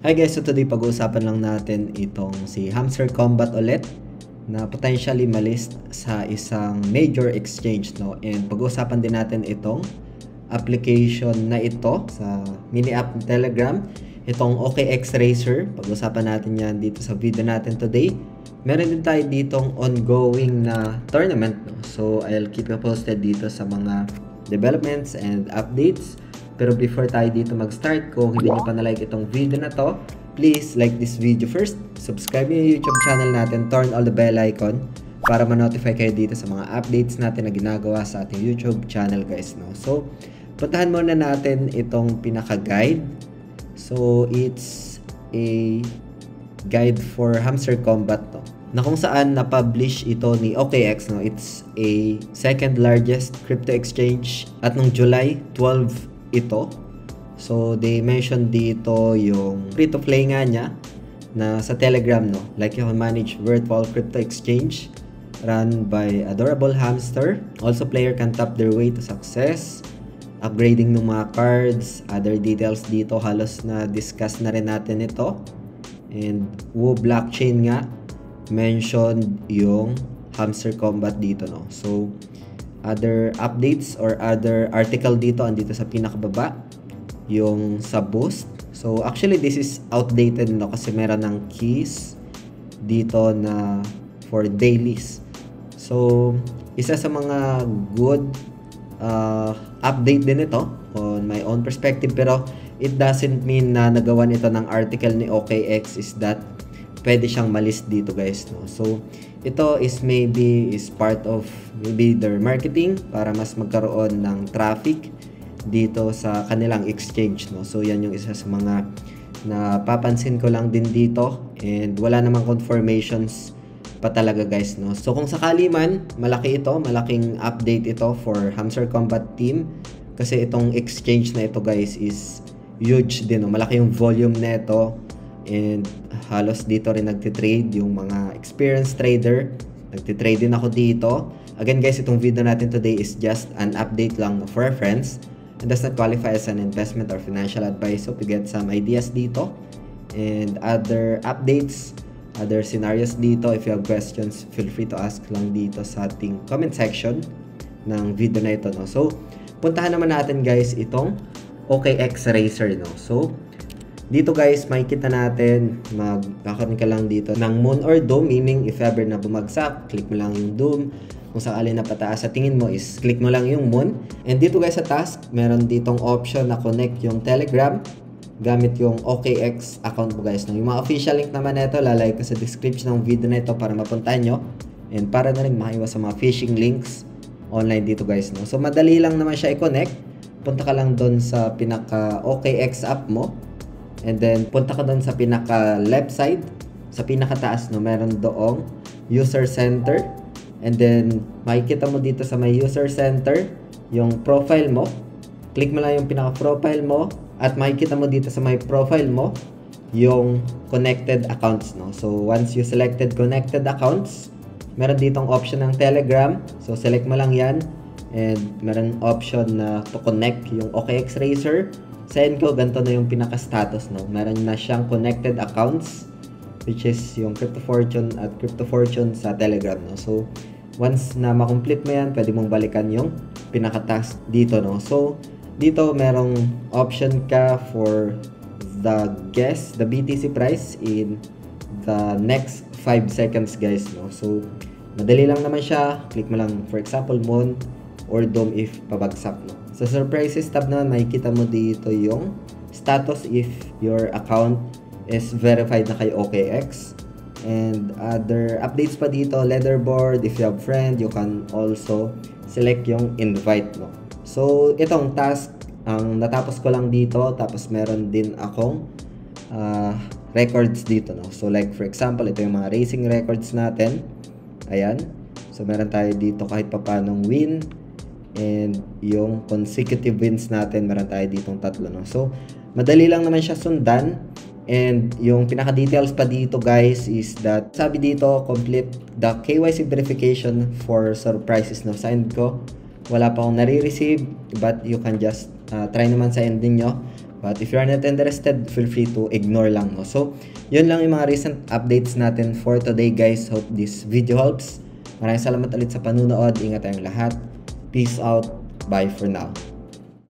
Hi guys, so today pag-uusapan lang natin itong si Hamster Combat ulit na potentially malist sa isang major exchange, no? And pag-uusapan din natin itong application na ito sa mini app ng Telegram, itong OKX Racer. Pag-uusapan natin yan dito sa video natin today. Meron din tayo ditong ongoing na tournament, no? So I'll keep you posted dito sa mga developments and updates. Pero before tayo dito mag-start, kung hindi nyo pa na-like itong video na to, please like this video first, subscribe yung YouTube channel natin, turn on the bell icon para ma-notify kayo dito sa mga updates natin na ginagawa sa ating YouTube channel guys, no? So, puntahan muna natin itong pinaka-guide. So, it's a guide for Hamster Combat, no? Na kung saan na-publish ito ni OKX, no? It's a second largest crypto exchange at nung July 12 ito. So they mentioned dito yung free to play nga niya na sa Telegram, no? Like you can manage virtual crypto exchange run by Adorable Hamster. Also player can tap their way to success, upgrading ng mga cards, other details dito halos na discuss na rin natin ito. And Wu blockchain nga mentioned yung Hamster Combat dito, no? So other updates or other article dito andito sa pinakababa yung sa boost. So actually this is outdated, no, kasi meron ng keys dito na for dailies. So isa sa mga good update din ito on my own perspective, pero it doesn't mean na nagawan ito ng article ni OKX is that pwede siyang malist dito guys, no? So ito is maybe is part of maybe their marketing para mas magkaroon ng traffic dito sa kanilang exchange, no? So yan yung isa sa mga napapansin ko lang din dito, and wala namang confirmations pa talaga guys, no? So kung sakali man malaki ito, malaking update ito for Hamster Combat team, kasi itong exchange na ito guys is huge din, no? Malaki yung volume nito. And halos dito rin nagtitrade yung mga experienced trader. Nagtitrade din ako dito. Again guys, itong video natin today is just an update lang for reference and does not qualify as an investment or financial advice. So to get some ideas dito and other updates, other scenarios dito, if you have questions, feel free to ask lang dito sa ating comment section ng video na ito, no? So puntahan naman natin guys itong OKX Racer, no? So dito guys, makikita natin, magkakaroon ka lang dito ng moon or dome, meaning if ever na bumagsak, click mo lang yung dome. Kung sakali na pataas sa tingin mo is click mo lang yung moon. And dito guys sa task, meron ditong option na connect yung Telegram gamit yung OKX account mo guys. Yung mga official link naman nito, lalagay ko sa description ng video na ito para mapuntahan nyo. And para na rin makaiwas sa mga phishing links online dito guys, no? So madali lang naman siya i-connect. Punta ka lang doon sa pinaka OKX app mo. And then, punta ka doon sa pinaka-left side. Sa pinaka-taas, no, meron doong user center. And then, makikita mo dito sa may user center, yung profile mo. Click mo lang yung pinaka-profile mo. At makikita mo dito sa may profile mo, yung connected accounts, no. So, once you selected connected accounts, meron ditong option ng Telegram. So, select mo lang yan. And meron option na to connect yung OKX Racer. Sa end ko, ganito na yung pinaka-status, no? Meron na siyang connected accounts, which is yung Crypto Fortune at Crypto Fortune sa Telegram, no? So, once na makomplete mo yan, pwede mong balikan yung pinaka-task dito, no? So, dito merong option ka for the guess, the BTC price in the next 5 seconds, guys, no? So, madali lang naman siya. Click mo lang, for example, moon or dome if pabagsak, no? Sa surprises tab naman, makikita mo dito yung status if your account is verified na kay OKX. And other updates pa dito, leaderboard, if you have friend, you can also select yung invite, no? So, itong task, ang natapos ko lang dito, tapos meron din akong records dito, no? So, like for example, ito yung mga racing records natin. Ayan. So, meron tayo dito kahit pa paanong win. And yung consecutive wins natin, meron tayo ditong 3, no? So, madali lang naman siya sundan. And yung pinaka-details pa dito guys is that, sabi dito, complete the KYC verification for surprises, no? Sa end ko, wala pa akong nare-receive, but you can just try naman sa end ninyo But if you are not interested, feel free to ignore lang, no? So, yun lang yung mga recent updates natin for today, guys. Hope this video helps. Maraming salamat ulit sa panunood. Ingat tayong lahat. Peace out. Bye for now.